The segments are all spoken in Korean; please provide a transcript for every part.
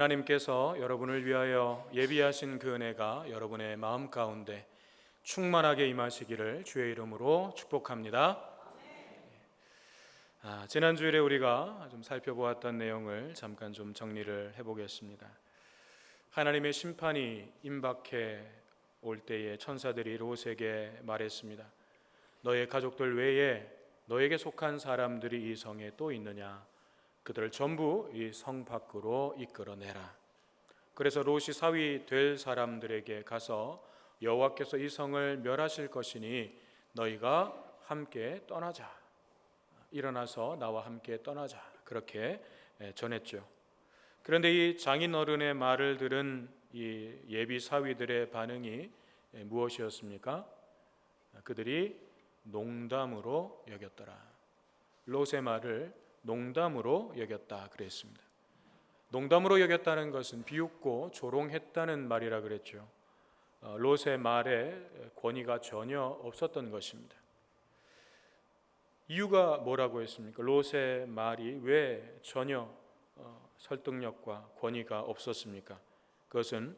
하나님께서 여러분을 위하여 예비하신 그 은혜가 여러분의 마음 가운데 충만하게 임하시기를 주의 이름으로 축복합니다. 지난 주일에 우리가 좀 살펴보았던 내용을 잠깐 좀 정리를 해보겠습니다. 하나님의 심판이 임박해 올 때에 천사들이 롯에게 말했습니다. 너의 가족들 외에 너에게 속한 사람들이 이 성에 또 있느냐? 그들을 전부 이 성 밖으로 이끌어내라. 그래서 롯이 사위 될 사람들에게 가서 여호와께서 이 성을 멸하실 것이니 너희가 함께 떠나자. 일어나서 나와 함께 떠나자. 그렇게 전했죠. 그런데 이 장인 어른의 말을 들은 이 예비 사위들의 반응이 무엇이었습니까? 그들이 농담으로 여겼더라. 롯의 말을 농담으로 여겼다 그랬습니다. 농담으로 여겼다는 것은 비웃고 조롱했다는 말이라 그랬죠. 롯의 말에 권위가 전혀 없었던 것입니다. 이유가 뭐라고 했습니까? 롯의 말이 왜 전혀 설득력과 권위가 없었습니까? 그것은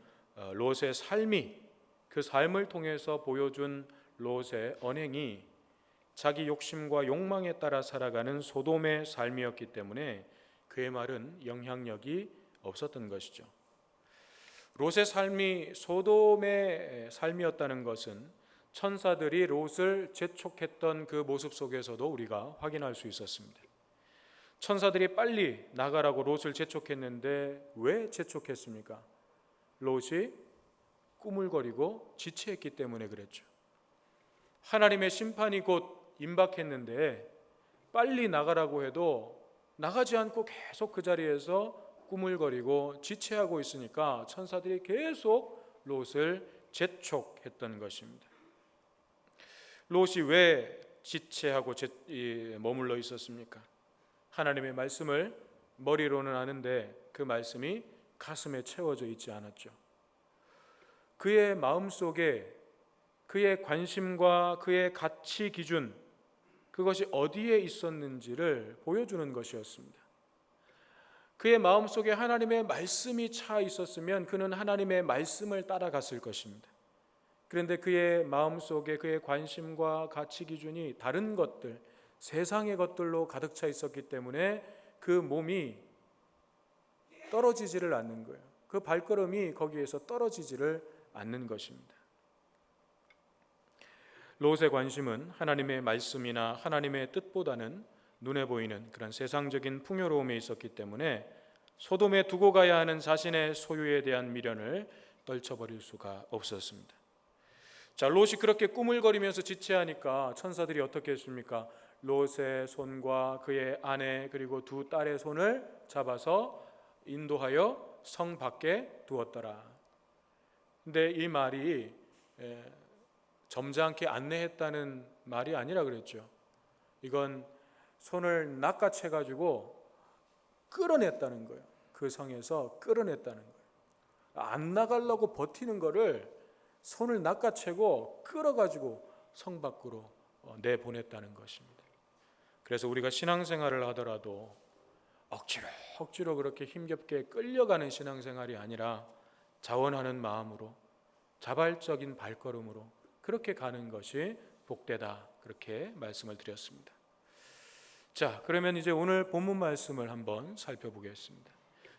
롯의 삶이, 그 삶을 통해서 보여준 롯의 언행이 자기 욕심과 욕망에 따라 살아가는 소돔의 삶이었기 때문에 그의 말은 영향력이 없었던 것이죠. 롯의 삶이 소돔의 삶이었다는 것은 천사들이 롯을 재촉했던 그 모습 속에서도 우리가 확인할 수 있었습니다. 천사들이 빨리 나가라고 롯을 재촉했는데 왜 재촉했습니까? 롯이 꾸물거리고 지체했기 때문에 그랬죠. 하나님의 심판이 곧 임박했는데 빨리 나가라고 해도 나가지 않고 계속 그 자리에서 꾸물거리고 지체하고 있으니까 천사들이 계속 롯을 재촉했던 것입니다. 롯이 왜 지체하고 머물러 있었습니까? 하나님의 말씀을 머리로는 아는데 그 말씀이 가슴에 채워져 있지 않았죠. 그의 마음속에 그의 관심과 그의 가치 기준, 그것이 어디에 있었는지를 보여주는 것이었습니다. 그의 마음속에 하나님의 말씀이 차 있었으면 그는 하나님의 말씀을 따라갔을 것입니다. 그런데 그의 마음속에 그의 관심과 가치 기준이 다른 것들, 세상의 것들로 가득 차 있었기 때문에 그 몸이 떨어지지를 않는 거예요. 그 발걸음이 거기에서 떨어지지를 않는 것입니다. 롯의 관심은 하나님의 말씀이나 하나님의 뜻보다는 눈에 보이는 그런 세상적인 풍요로움에 있었기 때문에 소돔에 두고 가야 하는 자신의 소유에 대한 미련을 떨쳐버릴 수가 없었습니다. 자, 롯이 그렇게 꾸물거리면서 지체하니까 천사들이 어떻게 했습니까? 롯의 손과 그의 아내 그리고 두 딸의 손을 잡아서 인도하여 성 밖에 두었더라. 근데 이 말이 점잖게 안내했다는 말이 아니라 그랬죠. 이건 손을 낚아채 가지고 끌어냈다는 거예요. 그 성에서 끌어냈다는 거예요. 안 나가려고 버티는 거를 손을 낚아채고 끌어가지고 성 밖으로 내보냈다는 것입니다. 그래서 우리가 신앙생활을 하더라도 억지로 그렇게 힘겹게 끌려가는 신앙생활이 아니라 자원하는 마음으로, 자발적인 발걸음으로 그렇게 가는 것이 복되다, 그렇게 말씀을 드렸습니다. 자, 그러면 이제 오늘 본문 말씀을 한번 살펴보겠습니다.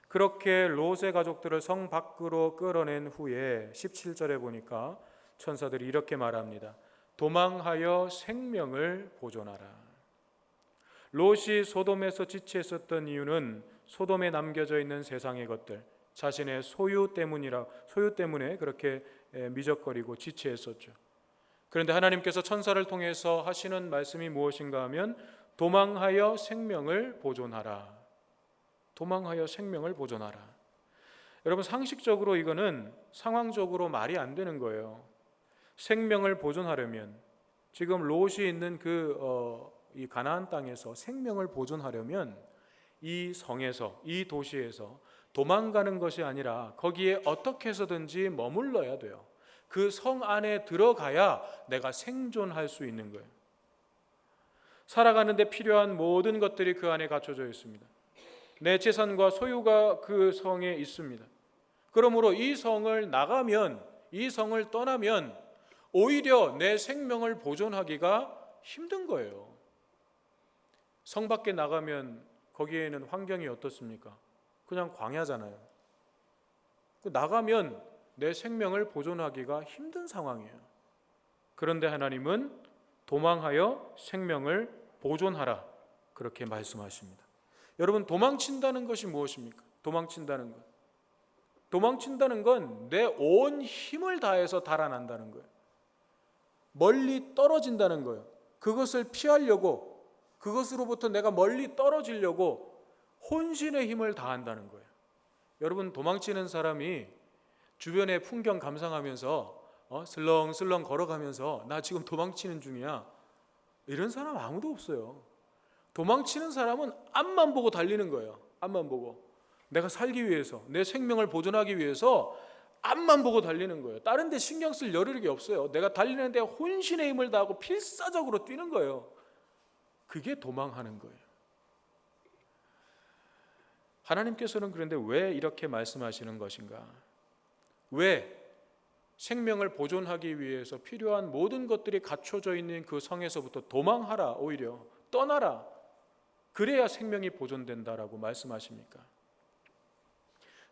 그렇게 롯의 가족들을 성 밖으로 끌어낸 후에 17절에 보니까 천사들이 이렇게 말합니다. 도망하여 생명을 보존하라. 롯이 소돔에서 지체했었던 이유는 소돔에 남겨져 있는 세상의 것들, 자신의 소유 때문에 그렇게 미적거리고 지체했었죠. 그런데 하나님께서 천사를 통해서 하시는 말씀이 무엇인가 하면 도망하여 생명을 보존하라. 도망하여 생명을 보존하라. 여러분, 상식적으로 이거는 상황적으로 말이 안 되는 거예요. 생명을 보존하려면, 지금 롯이 있는 이 가나안 땅에서 생명을 보존하려면 이 성에서, 이 도시에서 도망가는 것이 아니라 거기에 어떻게 해서든지 머물러야 돼요. 그 성 안에 들어가야 내가 생존할 수 있는 거예요. 살아가는 데 필요한 모든 것들이 그 안에 갖춰져 있습니다. 내 재산과 소유가 그 성에 있습니다. 그러므로 이 성을 나가면, 이 성을 떠나면 오히려 내 생명을 보존하기가 힘든 거예요. 성 밖에 나가면 거기에는 환경이 어떻습니까? 그냥 광야잖아요. 나가면 내 생명을 보존하기가 힘든 상황이에요. 그런데 하나님은 도망하여 생명을 보존하라, 그렇게 말씀하십니다. 여러분, 도망친다는 것이 무엇입니까? 도망친다는 것. 도망친다는 건 내 온 힘을 다해서 달아난다는 거예요. 멀리 떨어진다는 거예요. 그것을 피하려고, 그것으로부터 내가 멀리 떨어지려고 혼신의 힘을 다한다는 거예요. 여러분, 도망치는 사람이 주변의 풍경 감상하면서 슬렁슬렁 걸어가면서 나 지금 도망치는 중이야, 이런 사람 아무도 없어요. 도망치는 사람은 앞만 보고 달리는 거예요. 앞만 보고. 내가 살기 위해서, 내 생명을 보존하기 위해서 앞만 보고 달리는 거예요. 다른 데 신경 쓸 여력이 없어요. 내가 달리는데 혼신의 힘을 다하고 필사적으로 뛰는 거예요. 그게 도망하는 거예요. 하나님께서는 그런데 왜 이렇게 말씀하시는 것인가? 왜 생명을 보존하기 위해서 필요한 모든 것들이 갖춰져 있는 그 성에서부터 도망하라, 오히려 떠나라, 그래야 생명이 보존된다라고 말씀하십니까?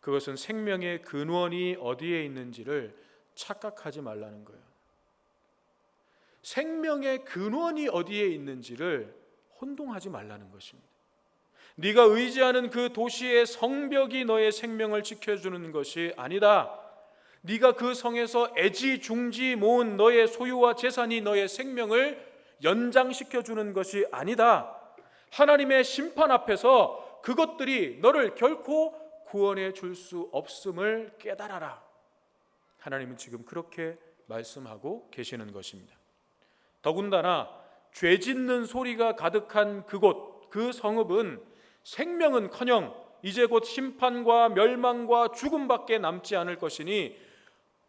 그것은 생명의 근원이 어디에 있는지를 착각하지 말라는 거예요. 생명의 근원이 어디에 있는지를 혼동하지 말라는 것입니다. 네가 의지하는 그 도시의 성벽이 너의 생명을 지켜주는 것이 아니다. 네가 그 성에서 애지중지 모은 너의 소유와 재산이 너의 생명을 연장시켜주는 것이 아니다. 하나님의 심판 앞에서 그것들이 너를 결코 구원해 줄 수 없음을 깨달아라. 하나님은 지금 그렇게 말씀하고 계시는 것입니다. 더군다나 죄 짓는 소리가 가득한 그곳, 그 성읍은 생명은커녕 이제 곧 심판과 멸망과 죽음밖에 남지 않을 것이니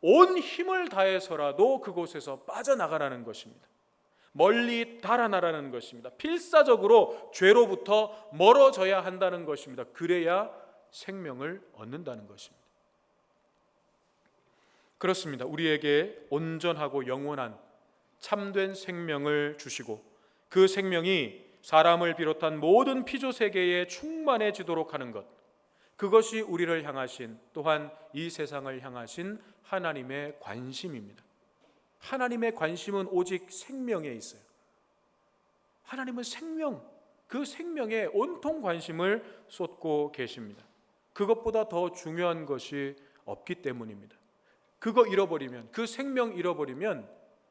온 힘을 다해서라도 그곳에서 빠져나가라는 것입니다. 멀리 달아나라는 것입니다. 필사적으로 죄로부터 멀어져야 한다는 것입니다. 그래야 생명을 얻는다는 것입니다. 그렇습니다. 우리에게 온전하고 영원한 참된 생명을 주시고 그 생명이 사람을 비롯한 모든 피조 세계에 충만해지도록 하는 것, 그것이 우리를 향하신, 또한 이 세상을 향하신 하나님의 관심입니다. 하나님의 관심은 오직 생명에 있어요. 하나님은 생명, 그 생명에 온통 관심을 쏟고 계십니다. 그것보다 더 중요한 것이 없기 때문입니다. 그거 잃어버리면, 그 생명 잃어버리면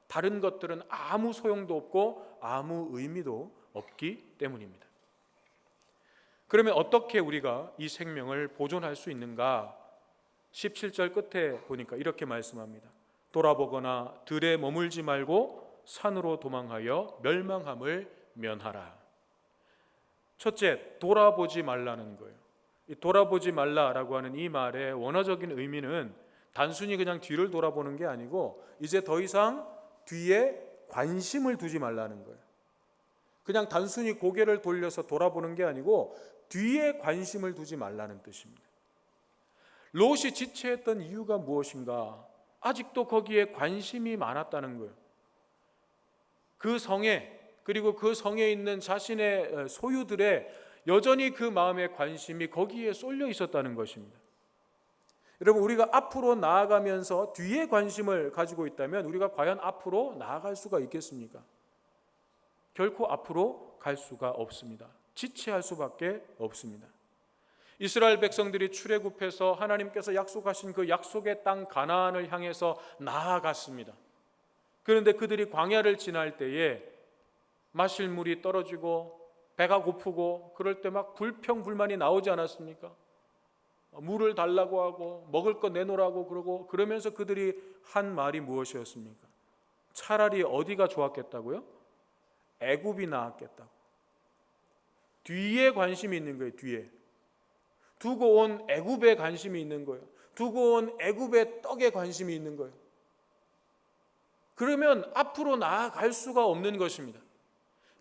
다른 것들은 아무 소용도 없고 아무 의미도 없기 때문입니다. 그러면 어떻게 우리가 이 생명을 보존할 수 있는가? 17절 끝에 보니까 이렇게 말씀합니다. 돌아보거나 들에 머물지 말고 산으로 도망하여 멸망함을 면하라. 첫째, 돌아보지 말라는 거예요. 이 돌아보지 말라라고 하는 이 말의 원어적인 의미는 단순히 그냥 뒤를 돌아보는 게 아니고 이제 더 이상 뒤에 관심을 두지 말라는 거예요. 그냥 단순히 고개를 돌려서 돌아보는 게 아니고 뒤에 관심을 두지 말라는 뜻입니다. 롯이 지체했던 이유가 무엇인가? 아직도 거기에 관심이 많았다는 거예요. 그 성에, 그리고 그 성에 있는 자신의 소유들에 여전히 그 마음의 관심이 거기에 쏠려 있었다는 것입니다. 여러분, 우리가 앞으로 나아가면서 뒤에 관심을 가지고 있다면 우리가 과연 앞으로 나아갈 수가 있겠습니까? 결코 앞으로 갈 수가 없습니다. 지체할 수밖에 없습니다. 이스라엘 백성들이 출애굽해서 하나님께서 약속하신 그 약속의 땅 가나안을 향해서 나아갔습니다. 그런데 그들이 광야를 지날 때에 마실 물이 떨어지고 배가 고프고 그럴 때 막 불평불만이 나오지 않았습니까? 물을 달라고 하고 먹을 거 내놓으라고 그러고, 그러면서 그들이 한 말이 무엇이었습니까? 차라리 어디가 좋았겠다고요? 애굽이 나았겠다고. 뒤에 관심이 있는 거예요. 뒤에 두고 온 애굽에 관심이 있는 거예요. 두고 온 애굽의 떡에 관심이 있는 거예요. 그러면 앞으로 나아갈 수가 없는 것입니다.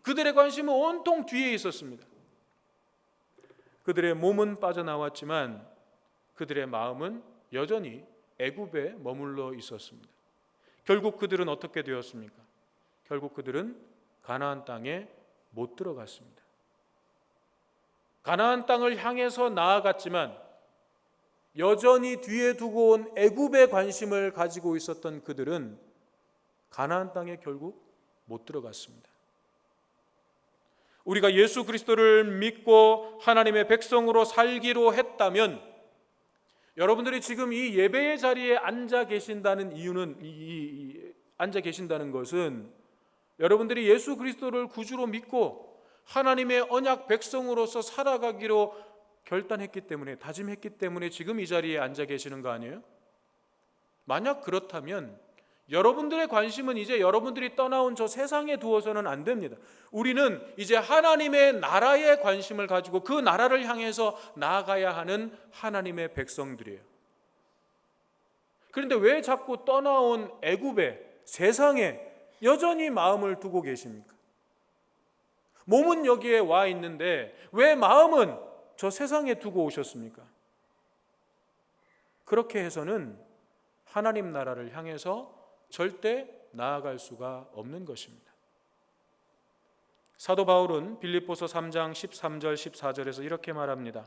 그들의 관심은 온통 뒤에 있었습니다. 그들의 몸은 빠져나왔지만 그들의 마음은 여전히 애굽에 머물러 있었습니다. 결국 그들은 어떻게 되었습니까? 결국 그들은 가나안 땅에 못 들어갔습니다. 가나안 땅을 향해서 나아갔지만 여전히 뒤에 두고 온 애굽에 관심을 가지고 있었던 그들은 가나안 땅에 결국 못 들어갔습니다. 우리가 예수 그리스도를 믿고 하나님의 백성으로 살기로 했다면 여러분들이 지금 이 예배의 자리에 앉아 계신다는 이유는 앉아 계신다는 것은 여러분들이 예수 그리스도를 구주로 믿고 하나님의 언약 백성으로서 살아가기로 결단했기 때문에, 다짐했기 때문에 지금 이 자리에 앉아 계시는 거 아니에요? 만약 그렇다면 여러분들의 관심은 이제 여러분들이 떠나온 저 세상에 두어서는 안 됩니다. 우리는 이제 하나님의 나라에 관심을 가지고 그 나라를 향해서 나아가야 하는 하나님의 백성들이에요. 그런데 왜 자꾸 떠나온 애굽에, 세상에 여전히 마음을 두고 계십니까? 몸은 여기에 와 있는데 왜 마음은 저 세상에 두고 오셨습니까? 그렇게 해서는 하나님 나라를 향해서 절대 나아갈 수가 없는 것입니다. 사도 바울은 빌립보서 3장 13절 14절에서 이렇게 말합니다.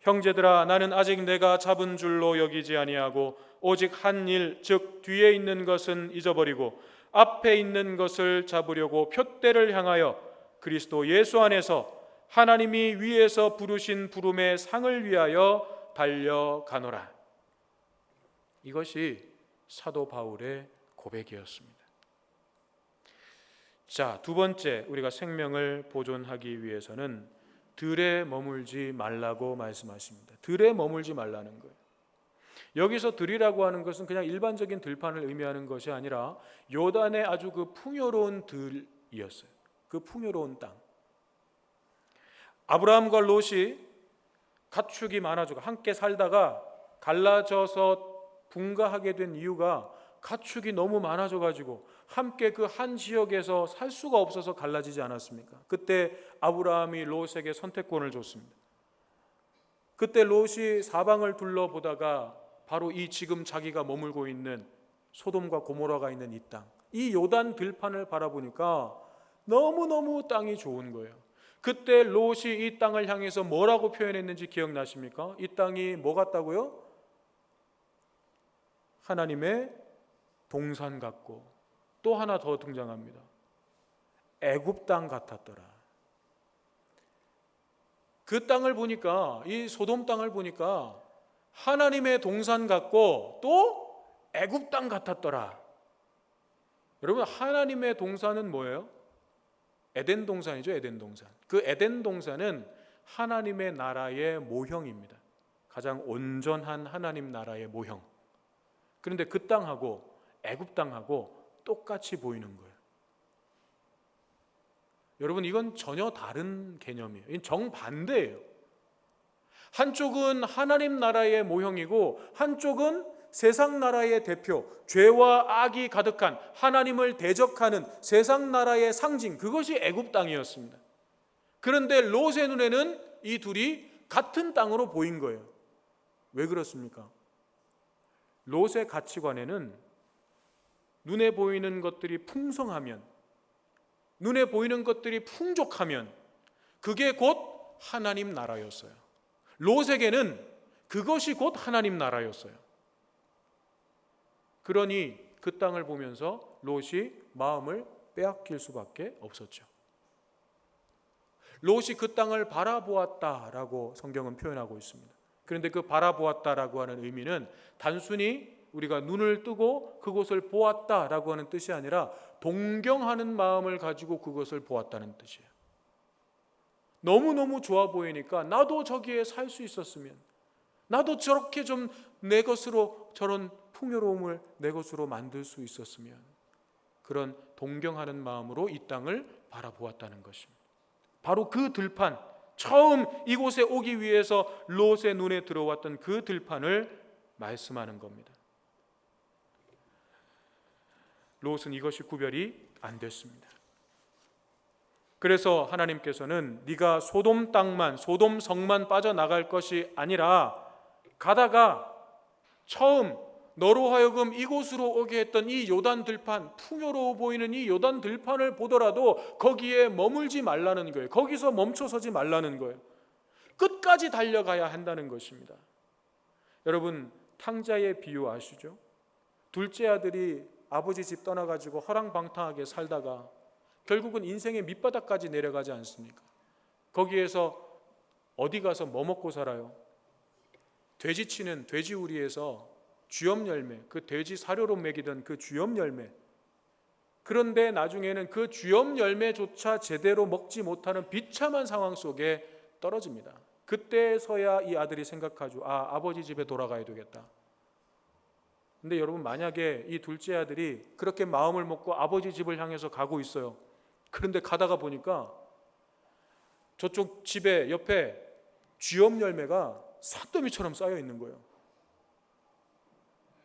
형제들아, 나는 아직 내가 잡은 줄로 여기지 아니하고 오직 한 일, 즉 뒤에 있는 것은 잊어버리고 앞에 있는 것을 잡으려고 푯대를 향하여 그리스도 예수 안에서 하나님이 위에서 부르신 부름의 상을 위하여 달려가노라. 이것이 사도 바울의 고백이었습니다. 자, 두 번째, 우리가 생명을 보존하기 위해서는 들에 머물지 말라고 말씀하십니다. 들에 머물지 말라는 거예요. 여기서 들이라고 하는 것은 그냥 일반적인 들판을 의미하는 것이 아니라 요단의 아주 그 풍요로운 들이었어요. 그 풍요로운 땅. 아브라함과 롯이 가축이 많아지고 함께 살다가 갈라져서 분가하게 된 이유가 가축이 너무 많아져가지고 함께 그 한 지역에서 살 수가 없어서 갈라지지 않았습니까? 그때 아브라함이 롯에게 선택권을 줬습니다. 그때 롯이 사방을 둘러보다가 바로 이 지금 자기가 머물고 있는 소돔과 고모라가 있는 이 땅, 이 요단 들판을 바라보니까 너무너무 땅이 좋은 거예요. 그때 롯이 이 땅을 향해서 뭐라고 표현했는지 기억나십니까? 이 땅이 뭐 같다고요? 하나님의 동산 같고, 또 하나 더 등장합니다. 애굽 땅 같았더라. 그 땅을 보니까, 이 소돔 땅을 보니까 하나님의 동산 같고 또 애굽 땅 같았더라. 여러분, 하나님의 동산은 뭐예요? 에덴 동산이죠. 에덴 동산. 그 에덴 동산은 하나님의 나라의 모형입니다. 가장 온전한 하나님 나라의 모형. 그런데 그 땅하고 애굽 땅하고 똑같이 보이는 거예요. 여러분, 이건 전혀 다른 개념이에요. 이건 정반대예요. 한쪽은 하나님 나라의 모형이고 한쪽은 세상 나라의 대표, 죄와 악이 가득한 하나님을 대적하는 세상 나라의 상징, 그것이 애굽 땅이었습니다. 그런데 롯의 눈에는 이 둘이 같은 땅으로 보인 거예요. 왜 그렇습니까? 롯의 가치관에는 눈에 보이는 것들이 풍성하면, 눈에 보이는 것들이 풍족하면 그게 곧 하나님 나라였어요. 롯에게는 그것이 곧 하나님 나라였어요. 그러니 그 땅을 보면서 롯이 마음을 빼앗길 수밖에 없었죠. 롯이 그 땅을 바라보았다라고 성경은 표현하고 있습니다. 그런데 그 바라보았다라고 하는 의미는 단순히 우리가 눈을 뜨고 그곳을 보았다라고 하는 뜻이 아니라 동경하는 마음을 가지고 그것을 보았다는 뜻이에요. 너무너무 좋아 보이니까 나도 저기에 살 수 있었으면, 나도 저렇게 좀 내 것으로, 저런 풍요로움을 내 것으로 만들 수 있었으면, 그런 동경하는 마음으로 이 땅을 바라보았다는 것입니다. 바로 그 들판, 처음 이곳에 오기 위해서 롯의 눈에 들어왔던 그 들판을 말씀하는 겁니다. 롯은 이것이 구별이 안 됐습니다. 그래서 하나님께서는 네가 소돔 땅만, 소돔 성만 빠져나갈 것이 아니라 가다가 처음 너로 하여금 이곳으로 오게 했던 이 요단 들판, 풍요로워 보이는 이 요단 들판을 보더라도 거기에 머물지 말라는 거예요. 거기서 멈춰서지 말라는 거예요. 끝까지 달려가야 한다는 것입니다. 여러분, 탕자의 비유 아시죠? 둘째 아들이 아버지 집 떠나가지고 허랑방탕하게 살다가 결국은 인생의 밑바닥까지 내려가지 않습니까? 거기에서 어디 가서 뭐 먹고 살아요? 돼지치는 돼지우리에서 쥐염 열매, 그 돼지 사료로 먹이던 그 쥐염 열매. 그런데 나중에는 그 쥐염 열매조차 제대로 먹지 못하는 비참한 상황 속에 떨어집니다. 그때서야 이 아들이 생각하죠. 아버지 집에 돌아가야 되겠다. 근데 여러분, 만약에 이 둘째 아들이 그렇게 마음을 먹고 아버지 집을 향해서 가고 있어요. 그런데 가다가 보니까 저쪽 집에 옆에 쥐염 열매가 산더미처럼 쌓여 있는 거예요.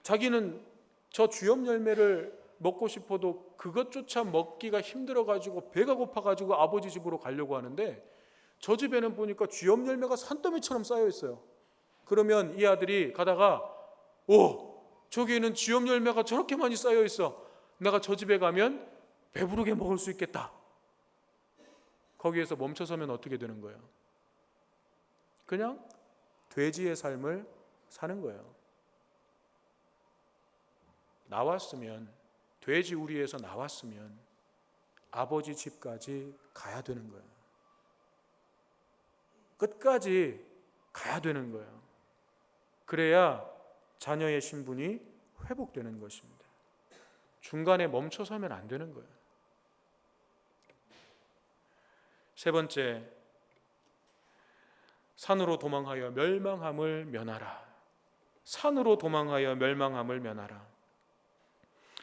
자기는 저 쥐염 열매를 먹고 싶어도 그것조차 먹기가 힘들어가지고 배가 고파가지고 아버지 집으로 가려고 하는데 저 집에는 보니까 쥐염 열매가 산더미처럼 쌓여 있어요. 그러면 이 아들이 가다가 저기에는 쥐염 열매가 저렇게 많이 쌓여 있어. 내가 저 집에 가면 배부르게 먹을 수 있겠다. 거기에서 멈춰서면 어떻게 되는 거예요? 그냥 돼지의 삶을 사는 거예요. 나왔으면, 돼지 우리에서 나왔으면 아버지 집까지 가야 되는 거예요. 끝까지 가야 되는 거예요. 그래야 자녀의 신분이 회복되는 것입니다. 중간에 멈춰서면 안 되는 거예요. 세 번째, 산으로 도망하여 멸망함을 면하라. 산으로 도망하여 멸망함을 면하라.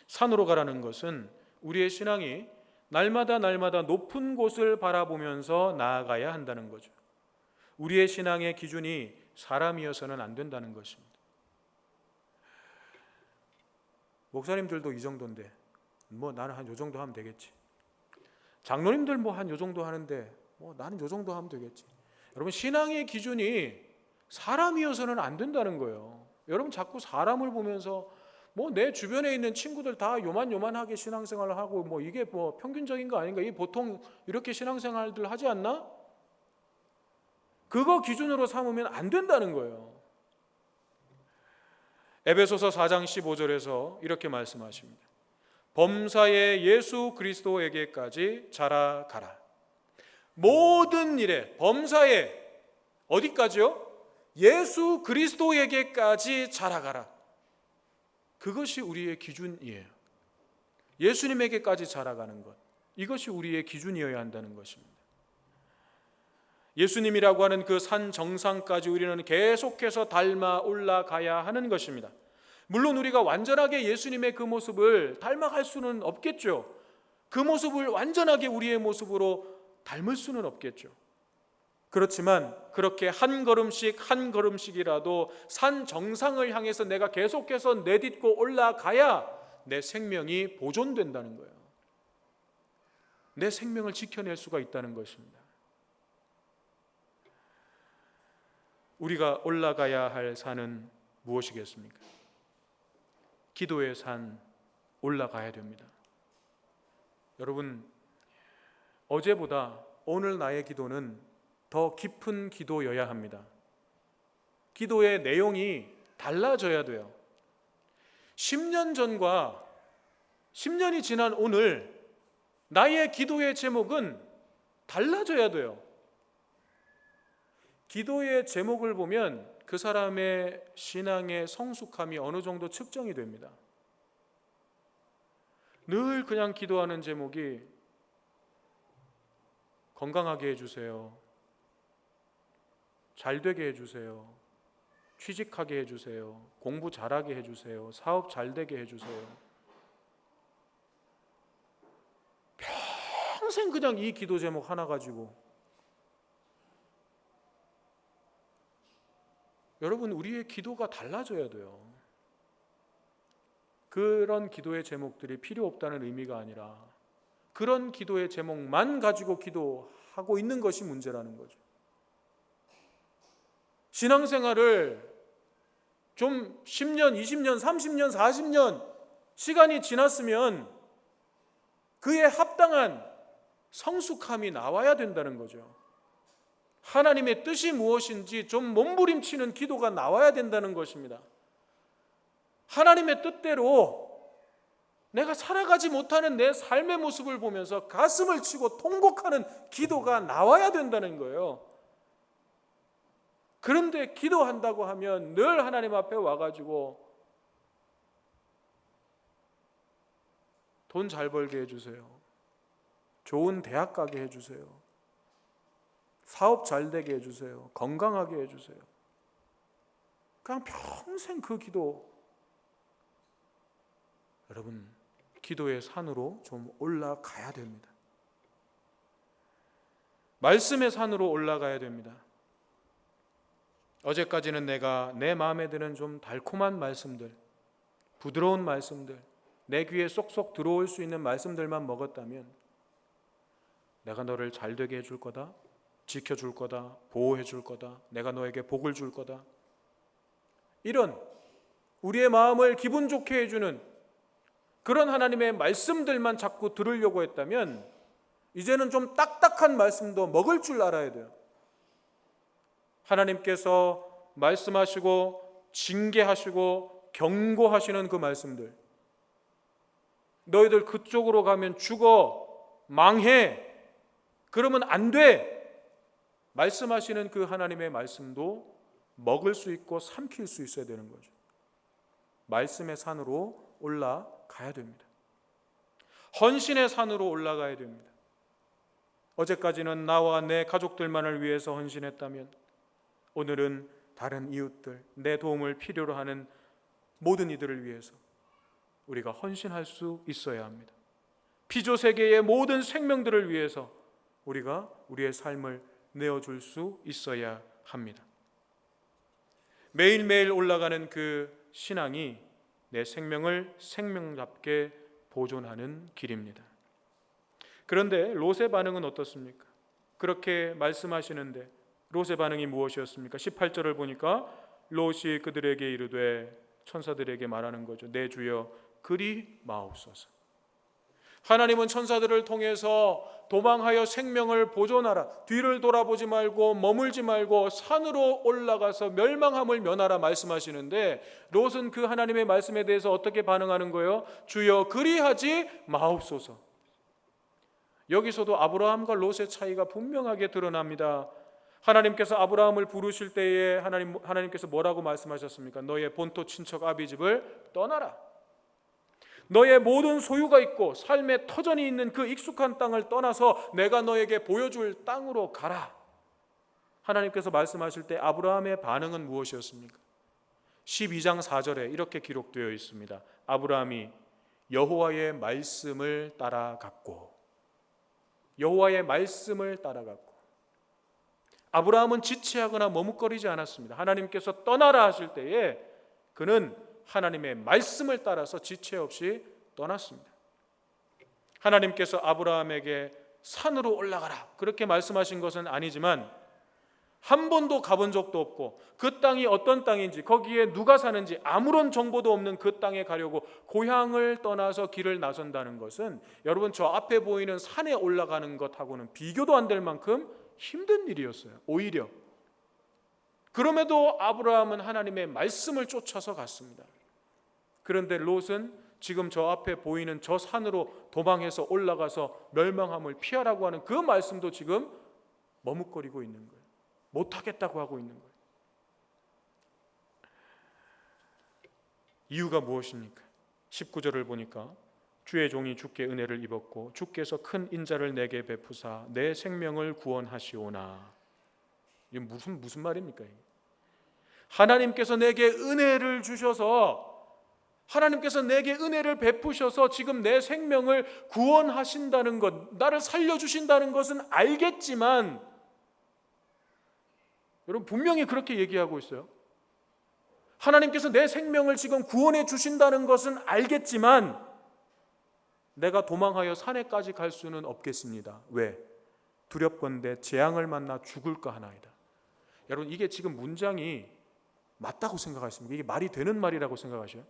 산으로 가라는 것은 우리의 신앙이 날마다 높은 곳을 바라보면서 나아가야 한다는 거죠. 우리의 신앙의 기준이 사람이어서는 안 된다는 것입니다. 목사님들도 이 정도인데 나는 한 요 정도 하면 되겠지. 장로님들 한 요 정도 하는데 나는 요 정도 하면 되겠지. 여러분, 신앙의 기준이 사람이어서는 안 된다는 거예요. 여러분, 자꾸 사람을 보면서 내 주변에 있는 친구들 다 요만하게 신앙생활을 하고 이게 평균적인 거 아닌가? 이 보통 이렇게 신앙생활들 하지 않나? 그거 기준으로 삼으면 안 된다는 거예요. 에베소서 4장 15절에서 이렇게 말씀하십니다. 범사의 예수 그리스도에게까지 자라가라. 모든 일에, 범사에 어디까지요? 예수 그리스도에게까지 자라가라. 그것이 우리의 기준이에요. 예수님에게까지 자라가는 것, 이것이 우리의 기준이어야 한다는 것입니다. 예수님이라고 하는 그 산 정상까지 우리는 계속해서 닮아 올라가야 하는 것입니다. 물론 우리가 완전하게 예수님의 그 모습을 닮아갈 수는 없겠죠. 그 모습을 완전하게 우리의 모습으로 닮을 수는 없겠죠. 그렇지만 그렇게 한 걸음씩이라도 산 정상을 향해서 내가 계속해서 내딛고 올라가야 내 생명이 보존된다는 거예요. 내 생명을 지켜낼 수가 있다는 것입니다. 우리가 올라가야 할 산은 무엇이겠습니까? 기도의 산, 올라가야 됩니다. 여러분, 어제보다 오늘 나의 기도는 더 깊은 기도여야 합니다. 기도의 내용이 달라져야 돼요. 10년 전과 10년이 지난 오늘 나의 기도의 제목은 달라져야 돼요. 기도의 제목을 보면 그 사람의 신앙의 성숙함이 어느 정도 측정이 됩니다. 늘 그냥 기도하는 제목이 건강하게 해주세요, 잘 되게 해주세요, 취직하게 해주세요, 공부 잘하게 해주세요, 사업 잘 되게 해주세요. 평생 그냥 이 기도 제목 하나 가지고. 여러분, 우리의 기도가 달라져야 돼요. 그런 기도의 제목들이 필요 없다는 의미가 아니라 그런 기도의 제목만 가지고 기도하고 있는 것이 문제라는 거죠. 신앙생활을 좀 10년, 20년, 30년, 40년 시간이 지났으면 그에 합당한 성숙함이 나와야 된다는 거죠. 하나님의 뜻이 무엇인지 좀 몸부림치는 기도가 나와야 된다는 것입니다. 하나님의 뜻대로 내가 살아가지 못하는 내 삶의 모습을 보면서 가슴을 치고 통곡하는 기도가 나와야 된다는 거예요. 그런데 기도한다고 하면 늘 하나님 앞에 와가지고 돈 잘 벌게 해주세요. 좋은 대학 가게 해주세요. 사업 잘 되게 해주세요. 건강하게 해주세요. 그냥 평생 그 기도. 여러분, 기도의 산으로 좀 올라가야 됩니다. 말씀의 산으로 올라가야 됩니다. 어제까지는 내가 내 마음에 드는 좀 달콤한 말씀들, 부드러운 말씀들, 내 귀에 쏙쏙 들어올 수 있는 말씀들만 먹었다면 내가 너를 잘 되게 해줄 거다, 지켜줄 거다, 보호해 줄 거다, 내가 너에게 복을 줄 거다, 이런 우리의 마음을 기분 좋게 해주는 그런 하나님의 말씀들만 자꾸 들으려고 했다면 이제는 좀 딱딱한 말씀도 먹을 줄 알아야 돼요. 하나님께서 말씀하시고 징계하시고 경고하시는 그 말씀들, 너희들 그쪽으로 가면 죽어, 망해, 그러면 안 돼, 말씀하시는 그 하나님의 말씀도 먹을 수 있고 삼킬 수 있어야 되는 거죠. 말씀의 산으로 올라가야 됩니다. 헌신의 산으로 올라가야 됩니다. 어제까지는 나와 내 가족들만을 위해서 헌신했다면 오늘은 다른 이웃들, 내 도움을 필요로 하는 모든 이들을 위해서 우리가 헌신할 수 있어야 합니다. 피조세계의 모든 생명들을 위해서 우리가 우리의 삶을 내어줄 수 있어야 합니다. 매일매일 올라가는 그 신앙이 내 생명을 생명답게 보존하는 길입니다. 그런데 롯의 반응은 어떻습니까? 그렇게 말씀하시는데 롯의 반응이 무엇이었습니까? 18절을 보니까 롯이 그들에게 이르되, 천사들에게 말하는 거죠. 내 주여 그리 마옵소서. 하나님은 천사들을 통해서 도망하여 생명을 보존하라, 뒤를 돌아보지 말고 머물지 말고 산으로 올라가서 멸망함을 면하라 말씀하시는데 롯은 그 하나님의 말씀에 대해서 어떻게 반응하는 거예요? 주여 그리하지 마옵소서. 여기서도 아브라함과 롯의 차이가 분명하게 드러납니다. 하나님께서 아브라함을 부르실 때에 하나님께서 뭐라고 말씀하셨습니까? 너의 본토 친척 아비 집을 떠나라. 너의 모든 소유가 있고 삶의 터전이 있는 그 익숙한 땅을 떠나서 내가 너에게 보여줄 땅으로 가라. 하나님께서 말씀하실 때 아브라함의 반응은 무엇이었습니까? 12장 4절에 이렇게 기록되어 있습니다. 아브라함이 여호와의 말씀을 따라갔고, 여호와의 말씀을 따라갔고. 아브라함은 지체하거나 머뭇거리지 않았습니다. 하나님께서 떠나라 하실 때에 그는 하나님의 말씀을 따라서 지체 없이 떠났습니다. 하나님께서 아브라함에게 산으로 올라가라 그렇게 말씀하신 것은 아니지만 한 번도 가본 적도 없고 그 땅이 어떤 땅인지 거기에 누가 사는지 아무런 정보도 없는 그 땅에 가려고 고향을 떠나서 길을 나선다는 것은 여러분 저 앞에 보이는 산에 올라가는 것하고는 비교도 안 될 만큼 힘든 일이었어요. 오히려 그럼에도 아브라함은 하나님의 말씀을 쫓아서 갔습니다. 그런데 롯은 지금 저 앞에 보이는 저 산으로 도망해서 올라가서 멸망함을 피하라고 하는 그 말씀도 지금 머뭇거리고 있는 거예요. 못하겠다고 하고 있는 거예요. 이유가 무엇입니까? 19절을 보니까 주의 종이 주께 은혜를 입었고 주께서 큰 인자를 내게 베푸사 내 생명을 구원하시오나. 이게 무슨 말입니까? 하나님께서 내게 은혜를 주셔서, 하나님께서 내게 은혜를 베푸셔서 지금 내 생명을 구원하신다는 것, 나를 살려주신다는 것은 알겠지만, 여러분 분명히 그렇게 얘기하고 있어요. 하나님께서 내 생명을 지금 구원해 주신다는 것은 알겠지만 내가 도망하여 산에까지 갈 수는 없겠습니다. 왜? 두렵건대 재앙을 만나 죽을까 하나이다. 여러분, 이게 지금 문장이 맞다고 생각하십니까? 이게 말이 되는 말이라고 생각하셔요?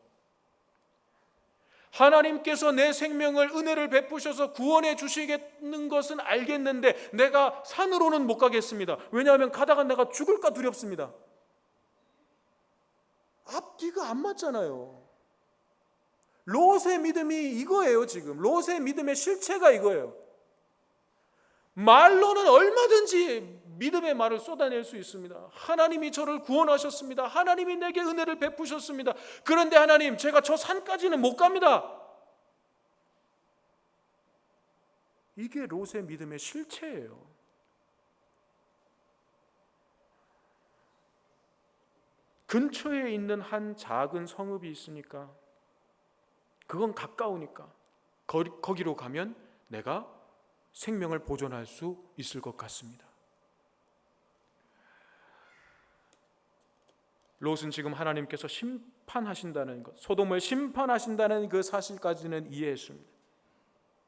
하나님께서 내 생명을 은혜를 베푸셔서 구원해 주시겠는 것은 알겠는데 내가 산으로는 못 가겠습니다. 왜냐하면 가다가 내가 죽을까 두렵습니다. 앞뒤가 안 맞잖아요. 롯의 믿음이 이거예요. 지금 롯의 믿음의 실체가 이거예요. 말로는 얼마든지 믿음의 말을 쏟아낼 수 있습니다. 하나님이 저를 구원하셨습니다. 하나님이 내게 은혜를 베푸셨습니다. 그런데 하나님, 제가 저 산까지는 못 갑니다. 이게 롯의 믿음의 실체예요. 근처에 있는 한 작은 성읍이 있으니까, 그건 가까우니까 거기로 가면 내가 생명을 보존할 수 있을 것 같습니다. 롯은 지금 하나님께서 심판하신다는 것, 소돔을 심판하신다는 그 사실까지는 이해했습니다.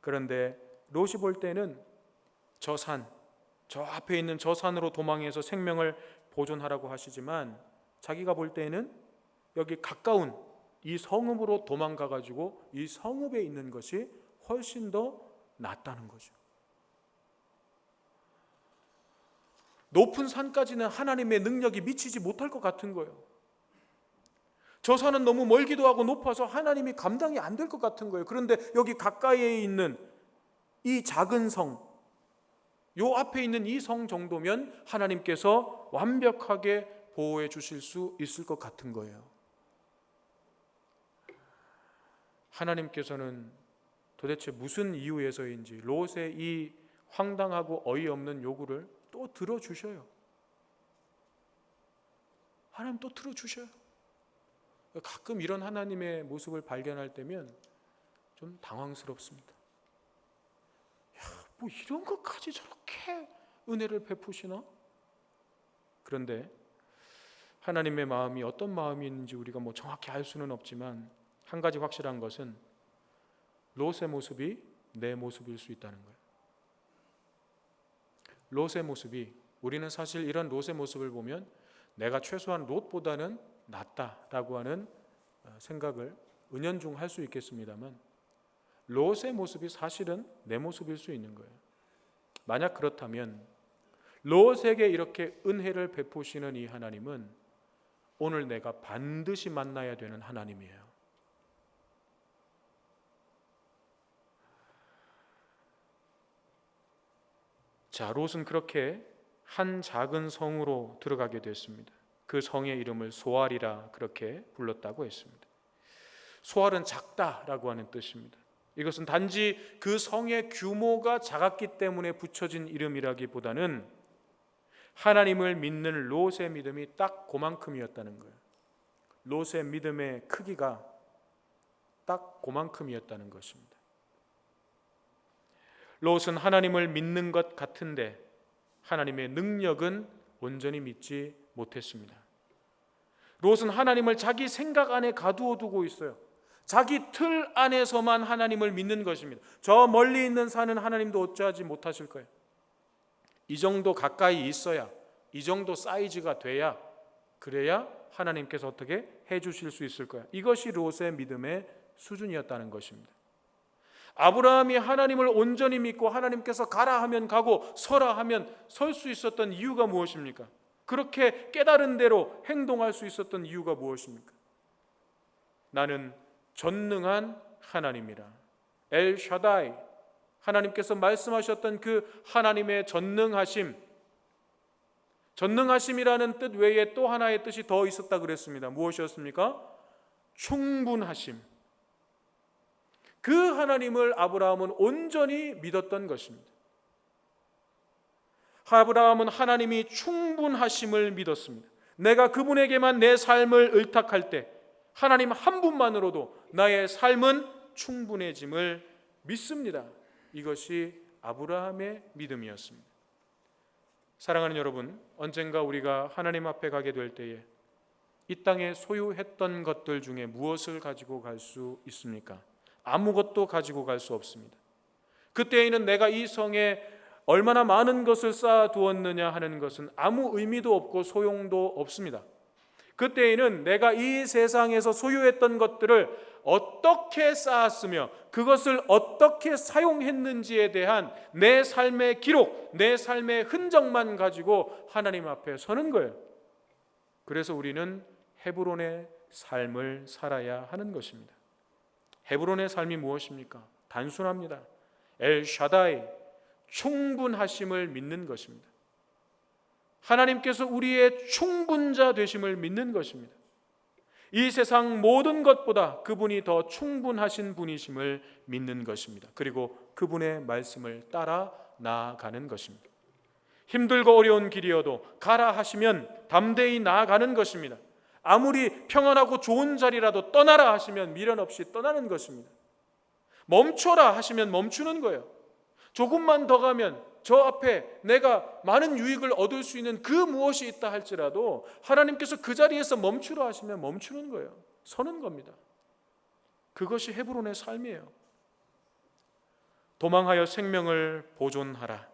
그런데 롯이 볼 때는 저 앞에 있는 저 산으로 도망해서 생명을 보존하라고 하시지만, 자기가 볼 때는 여기 가까운 이 성읍으로 도망가가지고 이 성읍에 있는 것이 훨씬 더 낫다는 거죠. 높은 산까지는 하나님의 능력이 미치지 못할 것 같은 거예요. 저 산은 너무 멀기도 하고 높아서 하나님이 감당이 안 될 것 같은 거예요. 그런데 여기 가까이에 있는 이 작은 성, 요 앞에 있는 이 성 정도면 하나님께서 완벽하게 보호해 주실 수 있을 것 같은 거예요. 하나님께서는 도대체 무슨 이유에서인지 롯의 이 황당하고 어이없는 요구를 또 들어주셔요. 하나님 또 들어주셔요. 가끔 이런 하나님의 모습을 발견할 때면 좀 당황스럽습니다. 뭐 이런 것까지 저렇게 은혜를 베푸시나? 그런데 하나님의 마음이 어떤 마음이 있는지 우리가 정확히 알 수는 없지만, 한 가지 확실한 것은 롯의 모습이 내 모습일 수 있다는 거예요. 롯의 모습이, 우리는 사실 이런 롯의 모습을 보면 내가 최소한 롯보다는 낫다라고 하는 생각을 은연중 할 수 있겠습니다만, 롯의 모습이 사실은 내 모습일 수 있는 거예요. 만약 그렇다면 롯에게 이렇게 은혜를 베푸시는 이 하나님은 오늘 내가 반드시 만나야 되는 하나님이에요. 자, 롯은 그렇게 한 작은 성으로 들어가게 됐습니다. 그 성의 이름을 소알이라 그렇게 불렀다고 했습니다. 소알은 작다라고 하는 뜻입니다. 이것은 단지 그 성의 규모가 작았기 때문에 붙여진 이름이라기보다는 하나님을 믿는 롯의 믿음이 딱 그만큼이었다는 거예요. 롯의 믿음의 크기가 딱 그만큼이었다는 것입니다. 롯은 하나님을 믿는 것 같은데 하나님의 능력은 온전히 믿지 못했습니다. 롯은 하나님을 자기 생각 안에 가두어 두고 있어요. 자기 틀 안에서만 하나님을 믿는 것입니다. 저 멀리 있는 산은 하나님도 어찌하지 못하실 거예요. 이 정도 가까이 있어야, 이 정도 사이즈가 돼야, 그래야 하나님께서 어떻게 해주실 수 있을 거야. 이것이 롯의 믿음의 수준이었다는 것입니다. 아브라함이 하나님을 온전히 믿고 하나님께서 가라 하면 가고 서라 하면 설 수 있었던 이유가 무엇입니까? 그렇게 깨달은 대로 행동할 수 있었던 이유가 무엇입니까? 나는 전능한 하나님이라, 엘 샤다이, 하나님께서 말씀하셨던 그 하나님의 전능하심이라는 뜻 외에 또 하나의 뜻이 더 있었다 그랬습니다. 무엇이었습니까? 충분하심. 그 하나님을 아브라함은 온전히 믿었던 것입니다. 아브라함은 하나님이 충분하심을 믿었습니다. 내가 그분에게만 내 삶을 의탁할 때 하나님 한 분만으로도 나의 삶은 충분해짐을 믿습니다. 이것이 아브라함의 믿음이었습니다. 사랑하는 여러분, 언젠가 우리가 하나님 앞에 가게 될 때에 이 땅에 소유했던 것들 중에 무엇을 가지고 갈 수 있습니까? 아무것도 가지고 갈 수 없습니다. 그때에는 내가 이 성에 얼마나 많은 것을 쌓아두었느냐 하는 것은 아무 의미도 없고 소용도 없습니다. 그때에는 내가 이 세상에서 소유했던 것들을 어떻게 쌓았으며 그것을 어떻게 사용했는지에 대한 내 삶의 기록, 내 삶의 흔적만 가지고 하나님 앞에 서는 거예요. 그래서 우리는 헤브론의 삶을 살아야 하는 것입니다. 헤브론의 삶이 무엇입니까? 단순합니다. 엘샤다이, 충분하심을 믿는 것입니다. 하나님께서 우리의 충분자 되심을 믿는 것입니다. 이 세상 모든 것보다 그분이 더 충분하신 분이심을 믿는 것입니다. 그리고 그분의 말씀을 따라 나아가는 것입니다. 힘들고 어려운 길이어도 가라 하시면 담대히 나아가는 것입니다. 아무리 평안하고 좋은 자리라도 떠나라 하시면 미련 없이 떠나는 것입니다. 멈춰라 하시면 멈추는 거예요. 조금만 더 가면 저 앞에 내가 많은 유익을 얻을 수 있는 그 무엇이 있다 할지라도 하나님께서 그 자리에서 멈추라 하시면 멈추는 거예요. 서는 겁니다. 그것이 헤브론의 삶이에요. 도망하여 생명을 보존하라.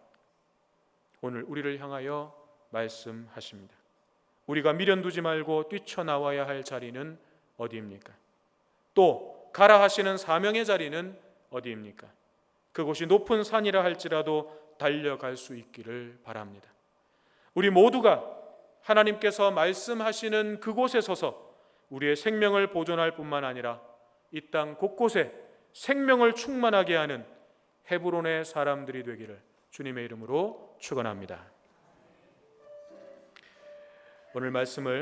오늘 우리를 향하여 말씀하십니다. 우리가 미련 두지 말고 뛰쳐나와야 할 자리는 어디입니까? 또 가라 하시는 사명의 자리는 어디입니까? 그곳이 높은 산이라 할지라도 달려갈 수 있기를 바랍니다. 우리 모두가 하나님께서 말씀하시는 그곳에 서서 우리의 생명을 보존할 뿐만 아니라 이 땅 곳곳에 생명을 충만하게 하는 헤브론의 사람들이 되기를 주님의 이름으로 축원합니다. 오늘 말씀을